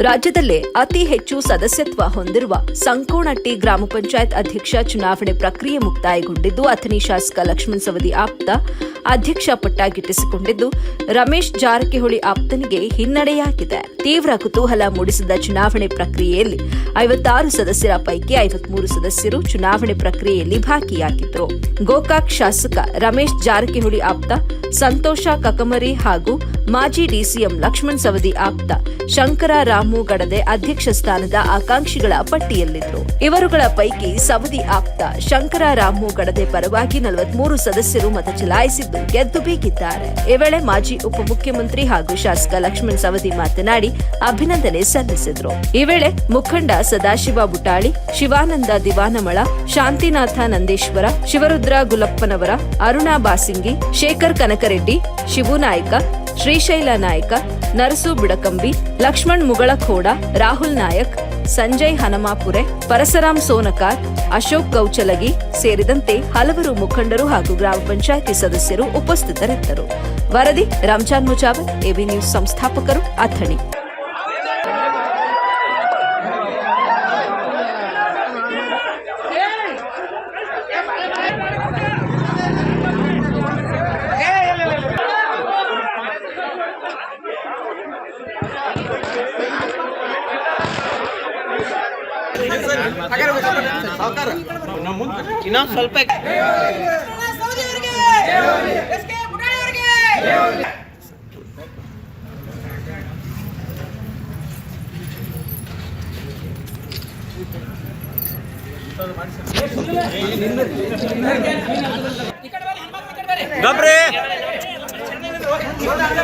ರಾಜ್ಯದಲ್ಲೇ ಅತಿ ಹೆಚ್ಚು ಸದಸ್ಯತ್ವ ಹೊಂದಿರುವ ಸಂಕೋನಟ್ಟಿ ಗ್ರಾಮ ಪಂಚಾಯತ್ ಅಧ್ಯಕ್ಷ ಚುನಾವಣೆ ಪ್ರಕ್ರಿಯೆ ಮುಕ್ತಾಯಗೊಂಡಿದ್ದು, ಅಥಣಿ ಶಾಸಕ ಲಕ್ಷ್ಮಣ ಸವದಿ ಆಪ್ತ ಅಧ್ಯಕ್ಷ ಪಟ್ಟ ಗಿಟ್ಟಿಸಿಕೊಂಡಿದ್ದು, ರಮೇಶ್ ಜಾರಕಿಹೊಳಿ ಆಪ್ತನಿಗೆ ಹಿನ್ನಡೆಯಾಗಿದೆ. ತೀವ್ರ ಕುತೂಹಲ ಮೂಡಿಸಿದ ಚುನಾವಣೆ ಪ್ರಕ್ರಿಯೆಯಲ್ಲಿ 56 ಸದಸ್ಯರ ಪೈಕಿ 53 ಸದಸ್ಯರು ಚುನಾವಣೆ ಪ್ರಕ್ರಿಯೆಯಲ್ಲಿ ಭಾಗಿಯಾಗಿದ್ದರು. ಗೋಕಾಕ್ ಶಾಸಕ ರಮೇಶ್ ಜಾರಕಿಹೊಳಿ ಆಪ್ತ ಸಂತೋಷ ಕಕಮರಿ ಹಾಗೂ ಮಾಜಿ ಡಿಸಿಎಂ ಲಕ್ಷ್ಮಣ ಸವದಿ ಆಪ್ತ ಶಂಕರ ರಾಮು ಗಡದೆ ಅಧ್ಯಕ್ಷ ಸ್ಥಾನದ ಆಕಾಂಕ್ಷಿಗಳ ಪಟ್ಟಿಯಲ್ಲಿದ್ದರು. ಇವರುಗಳ ಪೈಕಿ ಸವದಿ ಆಪ್ತ ಶಂಕರ ರಾಮು ಗಡದೆ ಪರವಾಗಿ 43 ಸದಸ್ಯರು ಮತ ಚಲಾಯಿಸಿದ್ದು ಗೆದ್ದು ಬೀಗಿದ್ದಾರೆ. ಈ ವೇಳೆ ಮಾಜಿ ಉಪಮುಖ್ಯಮಂತ್ರಿ ಹಾಗೂ ಶಾಸಕ ಲಕ್ಷ್ಮಣ ಸವದಿ ಮಾತನಾಡಿ ಅಭಿನಂದನೆ ಸಲ್ಲಿಸಿದರು. ಈ ವೇಳೆ ಮುಖಂಡ ಸದಾಶಿವ ಬುಟಾಳಿ, ಶಿವಾನಂದ ದಿವಾನಮಳ, ಶಾಂತಿನಾಥ ನಂದೇಶ್ವರ, ಶಿವರುದ್ರ ಗುಲಪ್ಪನವರ, ಅರುಣಾ ಬಾಸಿಂಗಿ, ಶೇಖರ್ ಕನಕರೆಡ್ಡಿ, ಶಿವು ನಾಯ್ಕ, ಶ್ರೀಶೈಲ ನಾಯಕ, ನರಸು ಬಿಡಕಂಬಿ, ಲಕ್ಷ್ಮಣ್ ಮುಗಳಖೋಡ, ರಾಹುಲ್ ನಾಯಕ್, ಸಂಜಯ್ ಹನಮಾಪುರೆ, ಪರಸರಾಮ್ ಸೋನಕಾರ್, ಅಶೋಕ್ ಗೌಚಲಗಿ ಸೇರಿದಂತೆ ಹಲವರು ಮುಖಂಡರು ಹಾಗೂ ಗ್ರಾಮ ಪಂಚಾಯಿತಿ ಸದಸ್ಯರು ಉಪಸ್ಥಿತರಿದ್ದರು. ವರದಿ ರಂಜಾನ್ ಮುಜಾವರ್, ಎಬಿ ನ್ಯೂಸ್ ಸಂಸ್ಥಾಪಕರು, ಅಥಣಿ. ಇನ್ನೊಂದು ಸ್ವಲ್ಪ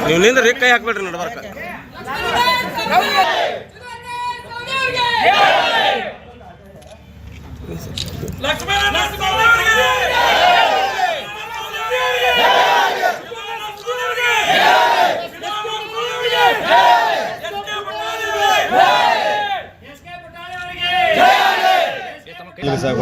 ನೀವು ನಿಂದ್ರಿ, ಕೈ ಹಾಕ್ಬೇಡ್ರಿ ನಡ್ಬಾರ್ಕ. Sabe,